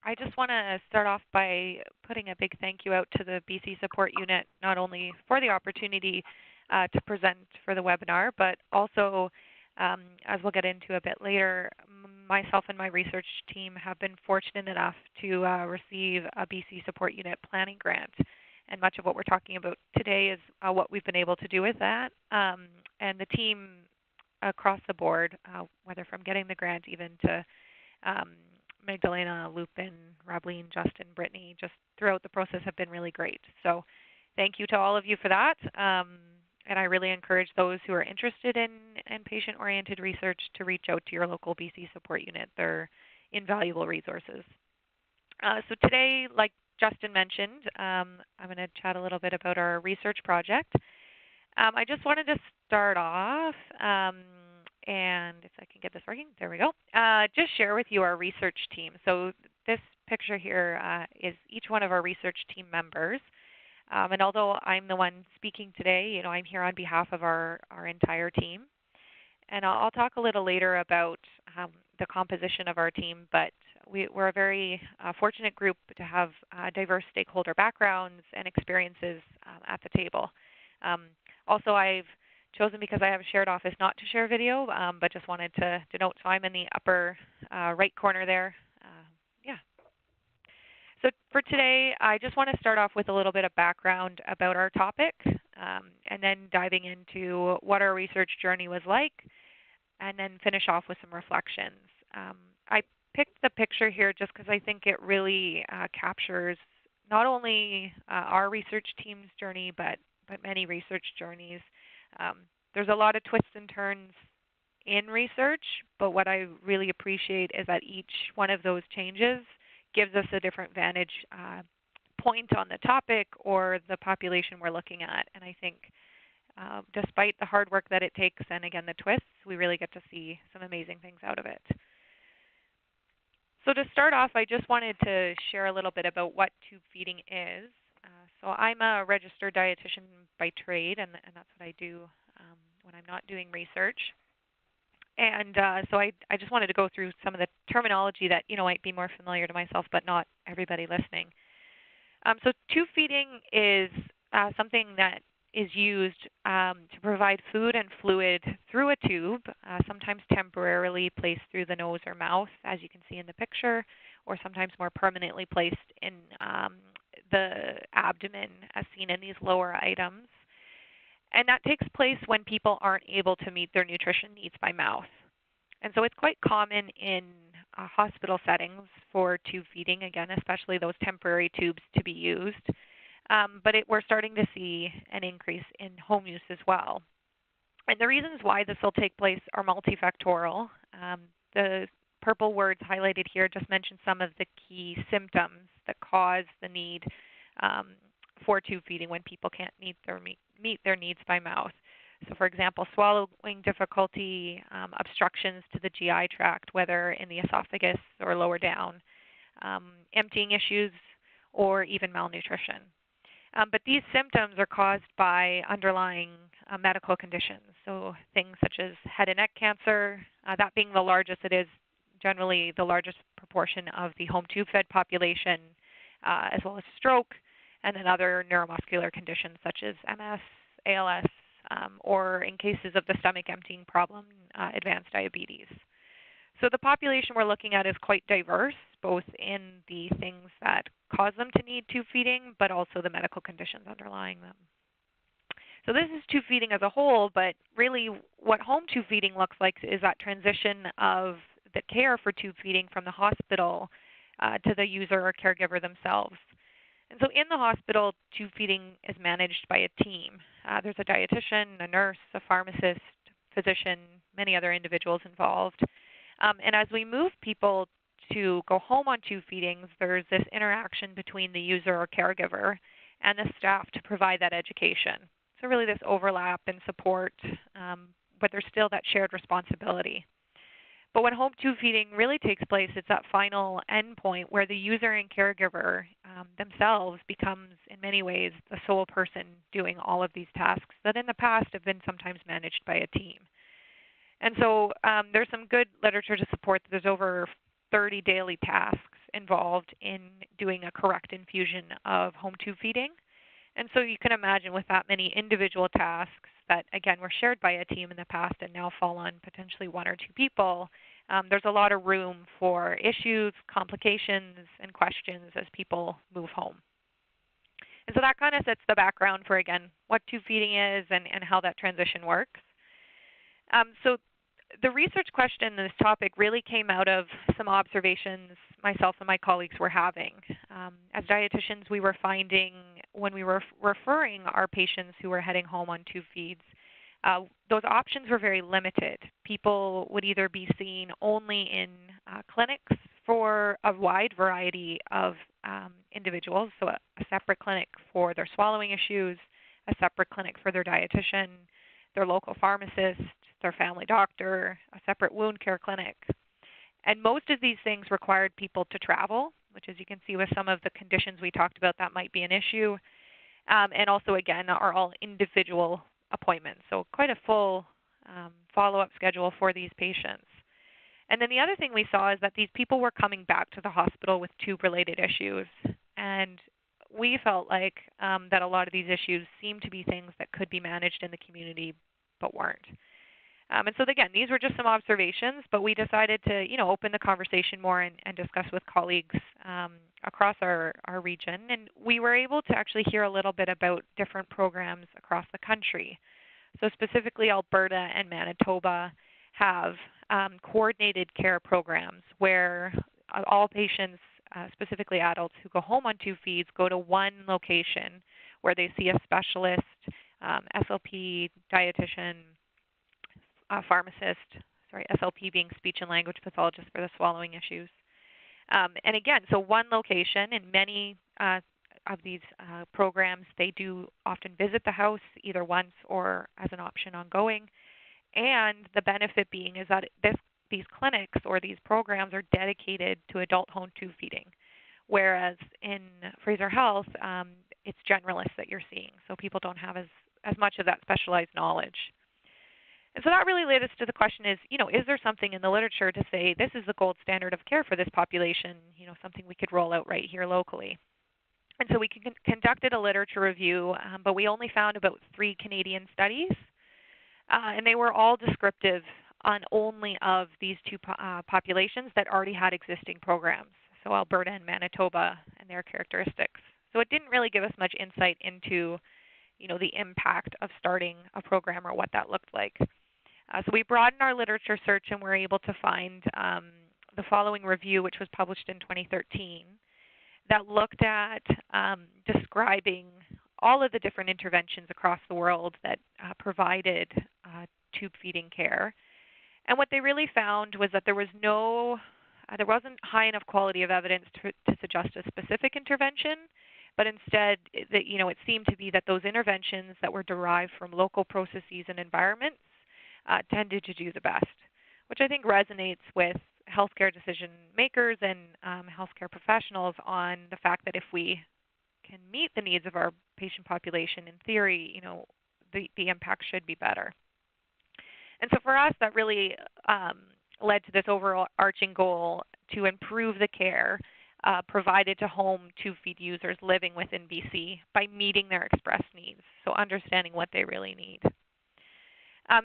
I just want to start off by putting a big thank you out to the BC Support Unit, not only for the opportunity to present for the webinar, but also, as we'll get into a bit later, myself and my research team have been fortunate enough to receive a BC Support Unit planning grant. And much of what we're talking about today is what we've been able to do with that. And the team across the board, whether from getting the grant even to um, Magdalena, Lupin, Rableen, Justin, Brittany, just throughout the process have been really great. So thank you to all of you for that. And I really encourage those who are interested in patient-oriented research to reach out to your local BC Support Unit. They're invaluable resources. So today, like Justin mentioned, I'm going to chat a little bit about our research project. I just wanted to start off, and if I can get this working, there we go. Just share with you our research team. So this picture here is each one of our research team members. And although I'm the one speaking today, I'm here on behalf of our entire team. And I'll talk a little later about the composition of our team, but we're a very fortunate group to have diverse stakeholder backgrounds and experiences at the table. Also, I've chosen, because I have a shared office, not to share video, but just wanted to note, so I'm in the upper right corner there. Yeah. So for today, I just want to start off with a little bit of background about our topic, and then diving into what our research journey was like, and then finish off with some reflections. I picked the picture here just because I think it really captures not only our research team's journey, but many research journeys. There's a lot of twists and turns in research, but what I really appreciate is that each one of those changes gives us a different vantage point on the topic or the population we're looking at. And I think despite the hard work that it takes and, again, the twists, we really get to see some amazing things out of it. So to start off, I just wanted to share a little bit about what tube feeding is. So I'm a registered dietitian by trade, and that's what I do when I'm not doing research. And so I just wanted to go through some of the terminology that might be more familiar to myself, but not everybody listening. So tube feeding is something that is used to provide food and fluid through a tube, sometimes temporarily placed through the nose or mouth, as you can see in the picture, or sometimes more permanently placed in the abdomen, as seen in these lower items. And that takes place when people aren't able to meet their nutrition needs by mouth. And so it's quite common in hospital settings for tube feeding, again, especially those temporary tubes to be used. But we're starting to see an increase in home use as well. And the reasons why this will take place are multifactorial. The purple words highlighted here just mention some of the key symptoms that cause the need for tube feeding when people can't meet their needs by mouth. So for example, swallowing difficulty, obstructions to the GI tract, whether in the esophagus or lower down, emptying issues, or even malnutrition. But these symptoms are caused by underlying medical conditions. So things such as head and neck cancer, that being the largest, it is generally the largest proportion of the home tube fed population, as well as stroke, and then other neuromuscular conditions such as MS, ALS, or in cases of the stomach emptying problem, advanced diabetes. So the population we're looking at is quite diverse, both in the things that cause them to need tube feeding, but also the medical conditions underlying them. So this is tube feeding as a whole, but really what home tube feeding looks like is that transition of the care for tube feeding from the hospital to the user or caregiver themselves. And so in the hospital, tube feeding is managed by a team. There's a dietitian, a nurse, a pharmacist, physician, many other individuals involved. And as we move people to go home on tube feedings, there's this interaction between the user or caregiver and the staff to provide that education. So really this overlap and support, but there's still that shared responsibility. But when home tube feeding really takes place, it's that final endpoint where the user and caregiver themselves becomes, in many ways, the sole person doing all of these tasks that in the past have been sometimes managed by a team. And so there's some good literature to support that there's over 30 daily tasks involved in doing a correct infusion of home tube feeding. And so you can imagine with that many individual tasks that, again, were shared by a team in the past and now fall on potentially one or two people, there's a lot of room for issues, complications, and questions as people move home. And so that kind of sets the background for, again, what tube feeding is and how that transition works. So the research question in this topic really came out of some observations myself and my colleagues were having. As dietitians, we were finding when we were referring our patients who were heading home on tube feeds, those options were very limited. People would either be seen only in clinics for a wide variety of individuals, so a separate clinic for their swallowing issues, a separate clinic for their dietitian, their local pharmacist, their family doctor, a separate wound care clinic. And most of these things required people to travel, which, as you can see with some of the conditions we talked about, that might be an issue. And also, again, are all individual appointments, so quite a full follow-up schedule for these patients. And then the other thing we saw is that these people were coming back to the hospital with tube-related issues. And we felt like that a lot of these issues seemed to be things that could be managed in the community but weren't. And so again, these were just some observations, but we decided to open the conversation more and discuss with colleagues across our region. And we were able to actually hear a little bit about different programs across the country. So specifically, Alberta and Manitoba have coordinated care programs where all patients, specifically adults who go home on tube feeds, go to one location where they see a specialist, SLP, dietitian, pharmacist, SLP being speech and language pathologist for the swallowing issues. And again, so one location. In many of these programs, they do often visit the house either once or as an option ongoing. And the benefit being is that these clinics or these programs are dedicated to adult home tube feeding, whereas in Fraser Health, it's generalists that you're seeing. So people don't have as much of that specialized knowledge. And so that really led us to the question is there something in the literature to say this is the gold standard of care for this population, something we could roll out right here locally? And so we conducted a literature review, but we only found about 3 Canadian studies, and they were all descriptive on only of these two populations that already had existing programs, so Alberta and Manitoba and their characteristics. So it didn't really give us much insight into the impact of starting a program or what that looked like. So we broadened our literature search and were able to find the following review, which was published in 2013, that looked at describing all of the different interventions across the world that provided tube feeding care. And what they really found was that there wasn't high enough quality of evidence to suggest a specific intervention, but instead, it seemed to be that those interventions that were derived from local processes and environments tended to do the best, which I think resonates with healthcare decision makers and healthcare professionals on the fact that if we can meet the needs of our patient population, in theory, the impact should be better. And so for us, that really led to this overarching goal to improve the care provided to home tube feed users living within BC by meeting their express needs, so understanding what they really need.